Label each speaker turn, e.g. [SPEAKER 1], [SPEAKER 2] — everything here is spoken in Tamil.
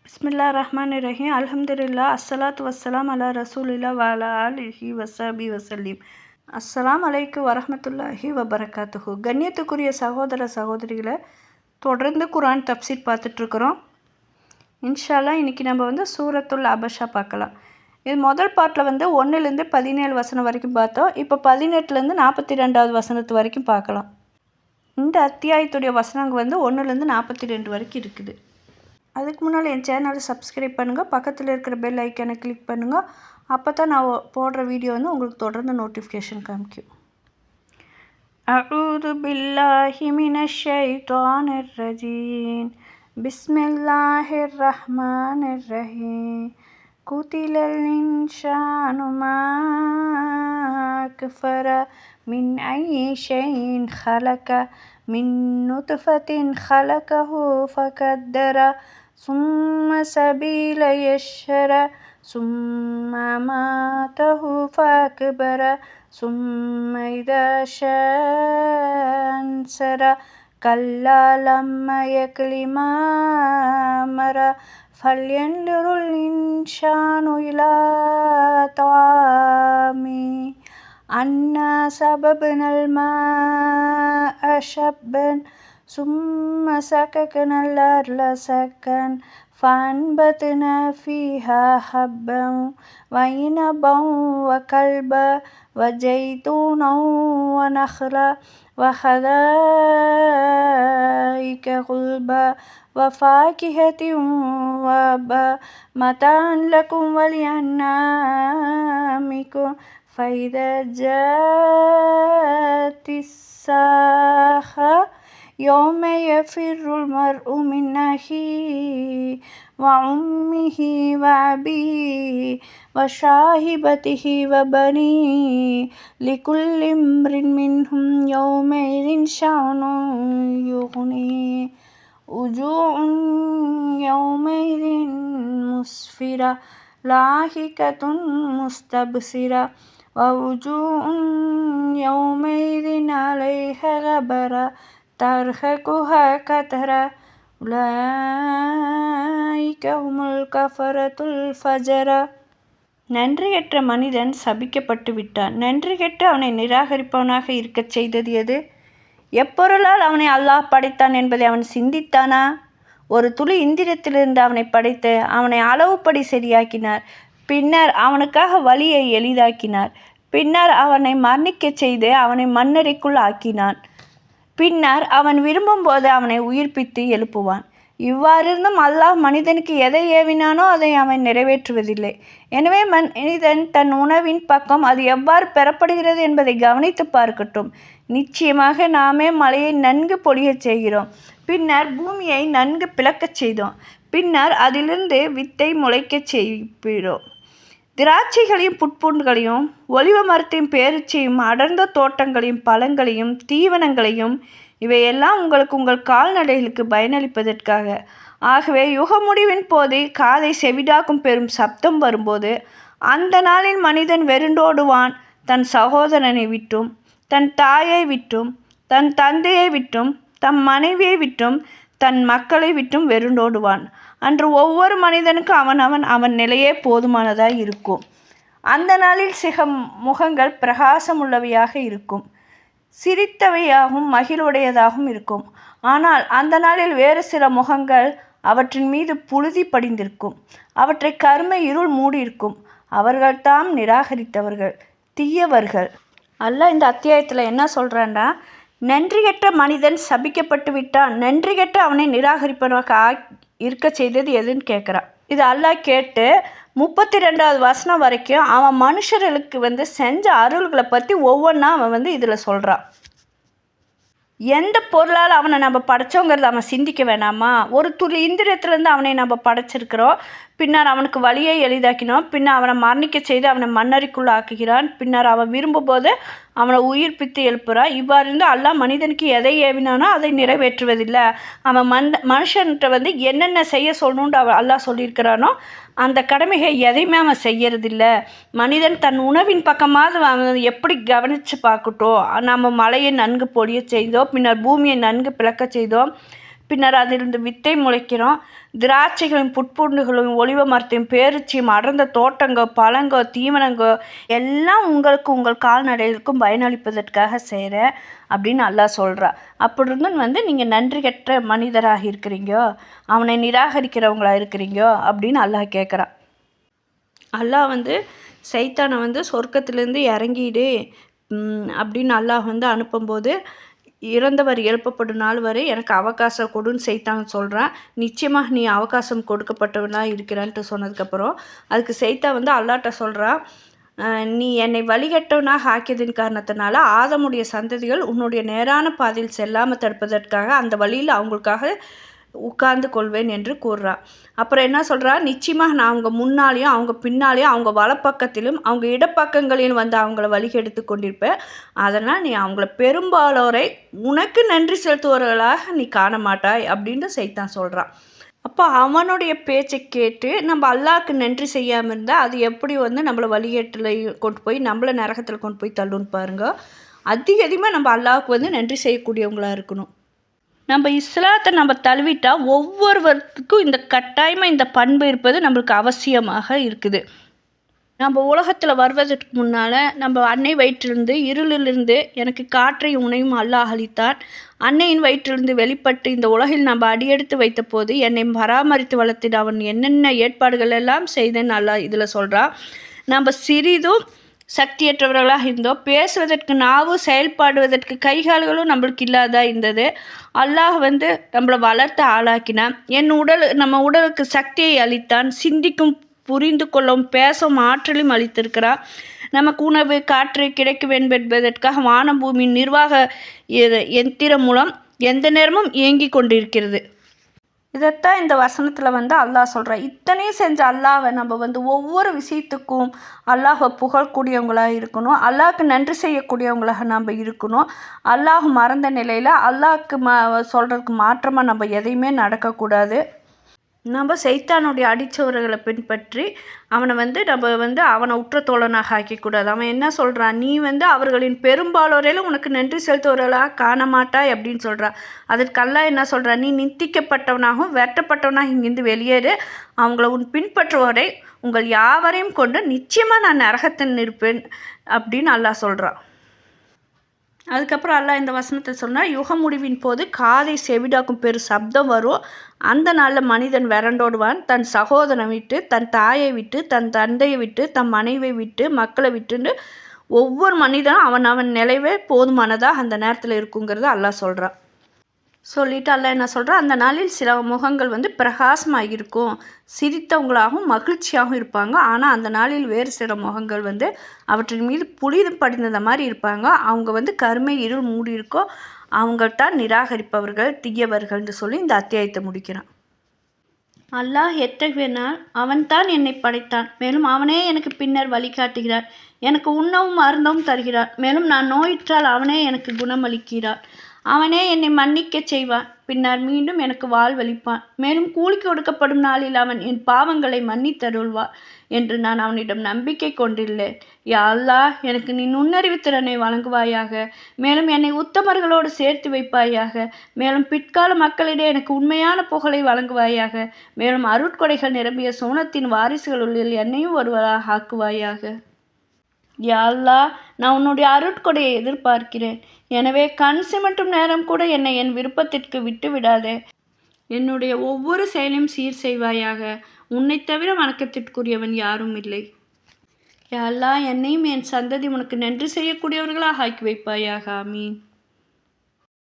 [SPEAKER 1] பிஸ்மில்லா ரஹ்மான் ரஹீம் அல்ஹம்துலில்லா அஸ்ஸலாத்து வஸ்ஸலாம் அலா ரசூலில்லா வஅலா ஆலிஹி வஸஹ்பி வஸல்லிம். அஸ்ஸலாம் அலைக்கும் வரஹ்மத்துல்லாஹி வபரகாத்துஹு. கண்ணியத்துக்குரிய சகோதர சகோதரிகளை, தொடர்ந்து குர்ஆன் தப்சீர் பார்த்துட்ருக்குறோம். இன்ஷா அல்லாஹ் இன்றைக்கி நம்ம சூரத்துல் அபஸா பார்க்கலாம். இது முதல் பாட்டில் 1லேருந்து 17 வசனம் வரைக்கும் பார்த்தோம். இப்போ 18லேருந்து 42வது வசனத்து வரைக்கும் பார்க்கலாம். இந்த அத்தியாயத்துடைய வசனங்கள் 1லேருந்து 42 வரைக்கும் இருக்குது. அதுக்கு முன்னால் என் சேனலை சப்ஸ்கிரைப் பண்ணுங்கள், பக்கத்தில் இருக்கிற பெல் ஐக்கானை கிளிக் பண்ணுங்கள். அப்போ தான் நான் போடுற வீடியோ உங்களுக்கு தொடர்ந்து நோட்டிஃபிகேஷன் காமிக்கும். அஊது பில்லாஹி மினஷ் ஷைத்தானிர் ரஜீம். பிஸ்மில்லாஹிர் ரஹ்மானிர் ரஹீம். குதிலல் இன்சானு மா அக்ஃபர மின் ஐயி ஷைஇன் ஹலக மின் நுத்ஃபத்தின் ஹலகஹு ஃபகத்தர ثم سبيل يسر ثم أماته فأكبر ثم إذا شاء أنشر كلا لما يقض ما أمر فلينظر الإنسان إلى طعامه أنا صببنا الماء صبا ثم سققنا الأرض سقا فأنبتنا فيها حبا وعنبا وكلبا وزيتونا ونخلا وحدائق غلبا وفاكهة وأبا متاعا لكم ولأنعامكم فإذا جاءت الساخة يوم يفر المرء من أخيه وأمه وأبيه وصاحبته وبنيه لكل امرئ منهم يومئذ شأن يغنيه وجوه يومئذ مسفرة لاهقة مستبصرة ووجوه يومئذ عليها غبرة ترهقها قترة أولئك هم الكفرة الفجرة. நன்றியற்ற மனிதன் சபிக்கப்பட்டு விட்டான். நன்றி கெட்டு அவனை நிராகரிப்பவனாக இருக்கச் செய்தது எது? எப்பொருளால் அவனை அல்லாஹ் படைத்தான் என்பதை அவன் சிந்தித்தானா? ஒரு துளி இந்திரத்திலிருந்து அவனை படைத்து அவனை அளவுப்படி சரியாக்கினார். பின்னர் அவனுக்காக வழியை எளிதாக்கினார். பின்னர் அவனை மரணிக்கச் செய்து அவனை மண்ணறைக்குள் ஆக்கினான். பின்னர் அவன் விரும்பும்போது அவனை உயிர்ப்பித்து எழுப்புவான். இவ்வாறிருந்தும் அல்லாஹ் மனிதனுக்கு எதை ஏவினானோ அதை அவன் நிறைவேற்றுவதில்லை. எனவே மனிதன் தன் உணவின் பக்கம் அது எவ்வாறு பெறப்படுகிறது என்பதை கவனித்து பார்க்கட்டும். நிச்சயமாக நாமே மழையை நன்கு பொழியச் செய்கிறோம். பின்னர் பூமியை நன்கு பிளக்கச் செய்தோம். பின்னர் அதிலிருந்து வித்தை முளைக்கச் செய்கிறோம். திராட்சைகளையும் புட்பூண்டுகளையும் ஒலிவ மரத்தையும் பேரிச்சையும் அடர்ந்த தோட்டங்களையும் பழங்களையும் தீவனங்களையும் இவையெல்லாம் உங்களுக்கு உங்கள் கால்நடைகளுக்கு பயனளிப்பதற்காக. ஆகவே யுக முடிவின் போது காதை செவிடாக்கும் பெரும் சப்தம் வரும்போது அந்த நாளில் மனிதன் வெருண்டோடுவான். தன் சகோதரனை விட்டும் தன் தாயை விட்டும் தன் தந்தையை விட்டும் தன் மனைவியை விட்டும் தன் மக்களை விட்டும் வெருண்டோடுவான். அன்று ஒவ்வொரு மனிதனுக்கும் அவன் நிலையே போதுமானதாய் இருக்கும். அந்த நாளில் முகங்கள் பிரகாசமுள்ளவையாக இருக்கும், சிரித்தவையாகவும் மகிழ்வுடையதாகவும் இருக்கும். ஆனால் அந்த நாளில் வேறு சில முகங்கள் அவற்றின் மீது புழுதி படிந்திருக்கும், அவற்றை கருமை இருள் மூடியிருக்கும். அவர்கள்தாம் நிராகரித்தவர்கள், தீயவர்கள். அல்லாஹ் இந்த அத்தியாயத்தில் என்ன சொல்கிறான்னா, நன்றிகெட்ட மனிதன் சபிக்கப்பட்டு விட்டான், நன்றிகெட்ட அவனை நிராகரிப்பவனாக இருக்க செய்தது எதுன்னு கேட்குறான். இது அல்லாஹ் கேட்டு 32வது வசனம் வரைக்கும் அவன் மனுஷர்களுக்கு செஞ்ச அருள்களை பற்றி ஒவ்வொன்றா அவன் இதில் சொல்கிறான். எந்த பொருளால் அவனை நம்ம படைச்சோங்கிறத அவன் சிந்திக்க வேணாமா? ஒரு துளி இந்திரியத்திலேருந்து அவனை நம்ம படைச்சிருக்கிறோம். பின்னர் அவனுக்கு வழியை எளிதாக்கினோம். பின்னர் அவனை மரணிக்க செய்து அவனை மண்ணறைக்குள் ஆக்குகிறான். பின்னர் அவன் விரும்பும்போது அவனை உயிர்ப்பித்து எழுப்புறான். இவ்வாறு இருந்து அல்லாஹ் மனிதனுக்கு எதை ஏவினானோ அதை நிறைவேற்றுவதில்லை. அவன் மனுஷன்கிட்ட என்னென்ன செய்ய சொல்லணுன்ட்டு அல்லாஹ் சொல்லியிருக்கிறானோ அந்த கடமைகள் எதையுமே அவன் செய்யறதில்லை. மனிதன் தன் உணவின் பக்கமாவது அவன் எப்படி கவனித்து பார்க்கட்டும். நம்ம மழையை நன்கு பொழிய செய்தோம், பின்னர் பூமியை நன்கு பிளக்க செய்தோம், பின்னர் அதிலிருந்து வித்தை முளைக்கிறோம். திராட்சைகளையும் புட்பூண்டுகளையும் ஒலிவ மரத்தையும் பேரிச்சியும் அடர்ந்த தோட்டங்கோ பழங்கோ தீவனங்கோ எல்லாம் உங்களுக்கு உங்கள் கால்நடைகளுக்கும் பயனளிப்பதற்காக செய்கிறேன் அப்படின்னு அல்லாஹ் சொல்கிறா. அப்படி இருந்து நீங்கள் நன்றி கெட்ட மனிதராக இருக்கிறீங்கோ, அவனை நிராகரிக்கிறவங்களா இருக்கிறீங்கோ அப்படின்னு அல்லாஹ் கேட்குறான். அல்லாஹ் சைத்தானை சொர்க்கத்திலேருந்து இறங்கிடு அப்படின்னு அல்லாஹ் அனுப்பும்போது, இறந்தவர் எழுப்பப்படும் நாள் வரை எனக்கு அவகாசம் கொடுன்னு சைத்தான் சொல்கிறான். நிச்சயமாக நீ அவகாசம் கொடுக்கப்பட்டவனாக இருக்கிறான்ட்டு சொன்னதுக்கப்புறம் அதுக்கு சைத்தான் அல்லாட்ட சொல்கிறான், நீ என்னை வழிகட்டவனாக ஆக்கியதின் காரணத்தினால ஆதமுடைய சந்ததிகள் உன்னுடைய நேரான பாதையில் செல்லாமல் தடுப்பதற்காக அந்த வழியில் அவங்களுக்காக உட்கார்ந்து கொள்வேன் என்று கூறுறான். அப்புறம் என்ன சொல்கிறா, நிச்சயமாக நான் அவங்க முன்னாலேயும் அவங்க பின்னாலேயும் அவங்க வலப்பக்கத்திலும் அவங்க இடப்பக்கங்களிலும் அவங்கள வழிகெடுத்து கொண்டிருப்பேன். அதனால் நீ அவங்கள பெரும்பாலோரை உனக்கு நன்றி செலுத்துவவர்களாக நீ காண மாட்டாய் அப்படின்னு சைத்தான் சொல்கிறான். அப்போ அவனுடைய பேச்சை கேட்டு நம்ம அல்லாஹ்க்கு நன்றி செய்யாமல் இருந்தால் அது எப்படி நம்மளை வழிகேட்டில் கொண்டு போய் நம்மளை நரகத்தில் கொண்டு போய் தள்ளுன்னு பாருங்க. அதிகமாக நம்ம அல்லாஹ்வுக்கு நன்றி செய்யக்கூடியவங்களாக இருக்கணும். நம்ம இஸ்லாத்தை நம்ம தழுவிட்டால் ஒவ்வொருவருக்கும் இந்த கட்டாயமாக இந்த பண்பு இருப்பது நம்மளுக்கு அவசியமாக இருக்குது. நம்ம உலகத்தில் வருவதற்கு முன்னால் நம்ம அன்னை வயிற்றிலிருந்து இருளிலிருந்து எனக்கு காற்றையும் உணையும் அல்லாஹ் அளித்தான். அன்னையின் வயிற்றிலிருந்து வெளிப்பட்டு இந்த உலகில் நம்ம அடியெடுத்து வைத்த போது என்னை பராமரித்து வளர்த்திட அவன் என்னென்ன ஏற்பாடுகள் எல்லாம் செய்தேன்னு அல்லாஹ் இதில் சொல்கிறான். நம்ம சிறிதும் சக்தியற்றவர்களாக இருந்தோம். பேசுவதற்கு நாவும் செயல்பாடுவதற்கு கைகால்களும் நம்மளுக்கு இல்லாதா இருந்தது. அல்லாஹ் நம்மளை வளர்த்து ஆளாக்கினான். நம்ம உடலுக்கு சக்தியை அளித்தான். சிந்திக்கும் புரிந்து கொள்ளவும் பேசவும் ஆற்றலும் அளித்திருக்கிறார். நமக்கு உணவு காற்று கிடைக்க வேண்டும் என்பதற்காக வான பூமியின் நிர்வாக எந்திரம் மூலம் எந்த நேரமும் இயங்கி கொண்டிருக்கிறது. இதைத்தான் இந்த வசனத்தில் அல்லாஹ் சொல்கிறான். இத்தனையும் செஞ்ச அல்லாஹை நம்ம ஒவ்வொரு விஷயத்துக்கும் அல்லாஹை புகழக்கூடியவங்களாக இருக்கணும். அல்லாஹ்க்கு நன்றி செய்யக்கூடியவங்களாக நம்ம இருக்கணும். அல்லாஹ் மறந்த நிலையில் அல்லாஹ்க்கு சொல்கிறதுக்கு மாற்றமாக நம்ம எதையுமே நடக்கக்கூடாது. நம்ம சைத்தானுடைய அடித்தவர்களை பின்பற்றி அவனை நம்ம அவனை உற்ற தோழனாக ஆக்கிக்கூடாது. அவன் என்ன சொல்கிறான், நீ அவர்களின் பெரும்பாலோரையில் உனக்கு நன்றி செலுத்துவர்களாக காண மாட்டாய் அப்படின்னு சொல்கிறான். அதற்கு அல்லாஹ் என்ன சொல்கிறான், நீ நிந்திக்கப்பட்டவனாகவும் வெட்டப்பட்டவனாக இங்கிருந்து வெளியேறு. அவங்கள உன் பின்பற்றுவோரை உங்கள் யாவரையும் கொண்டு நிச்சயமாக நான் நரகத்தில் இருப்பேன் அப்படின்னு அல்லாஹ் சொல்கிறான். அதுக்கப்புறம் அல்லாஹ் இந்த வசனத்தை சொன்னால், யுக முடிவின் போது காதை செவிடாக்கும் பெரு சப்தம் வரும். அந்த நாளில் மனிதன் விரண்டோடுவான். தன் சகோதரனை விட்டு, தன் தாயை விட்டு, தன் தந்தையை விட்டு, தன் மனைவியை விட்டு, மக்களை விட்டுன்னு ஒவ்வொரு மனிதனும் அவன் நிலைவே போதுமானதாக அந்த நேரத்தில் இருக்குங்கிறது அல்லாஹ் சொல்கிறான். சொல்லிவிட்டு அல்லாஹ் என்ன சொல்கிறான், அந்த நாளில் சில முகங்கள் பிரகாசமாக இருக்கும், சிரித்தவங்களாகவும் மகிழ்ச்சியாகவும் இருப்பாங்க. ஆனால் அந்த நாளில் வேறு சில முகங்கள் அவற்றின் மீது புலிதம் படிந்த மாதிரி இருப்பாங்க. அவங்க கருமை இருள் மூடி இருக்கோ அவங்கள்தான் நிராகரிப்பவர்கள் தீயவர்கள்னு சொல்லி இந்த அத்தியாயத்தை முடிக்கிறான். அல்லாஹ் எத்தகையனால் அவன்தான் என்னை படைத்தான், மேலும் அவனே எனக்கு பின்னர் வழிகாட்டுகிறான். எனக்கு உண்ணவும் மருந்தவும் தருகிறான். மேலும் நான் நோயிற்றால் அவனே எனக்கு குணமளிக்கிறான். அவனே என்னை மன்னிக்க செய்வான், பின்னர் மீண்டும் எனக்கு வாழ்வளிப்பான். மேலும் கூலிக்கு கொடுக்கப்படும் நாளில் அவன் என் பாவங்களை மன்னித்தருள்வான் என்று நான் அவனிடம் நம்பிக்கை கொண்டுள்ளேன். யா அல்லாஹ், எனக்கு நீ நுண்ணறிவு திறனை வழங்குவாயாக. மேலும் என்னை உத்தமர்களோடு சேர்த்து வைப்பாயாக. மேலும் பிற்கால மக்களிடையே எனக்கு உண்மையான புகழை வழங்குவாயாக. மேலும் அருட்கொடைகள் நிரம்பிய சோனத்தின் வாரிசுகளுள் என்னையும் ஒருவராக ஆக்குவாயாக. யா அல்லாஹ், நான் உன்னுடைய அருட்கொடையை எதிர்பார்க்கிறேன். எனவே கண் சிமிட்டும் நேரம் கூட என்னை என் விருப்பத்திற்கு விட்டு விடாதே. என்னுடைய ஒவ்வொரு செயலையும் சீர் செய்வாயாக. உன்னை தவிர வணக்கத்திற்குரியவன் யாரும் இல்லை. யா அல்லாஹ், என்னையும் என் சந்ததி உனக்கு நன்றி செய்யக்கூடியவர்களாக ஆக்கி வைப்பாயாக. ஆமீன்.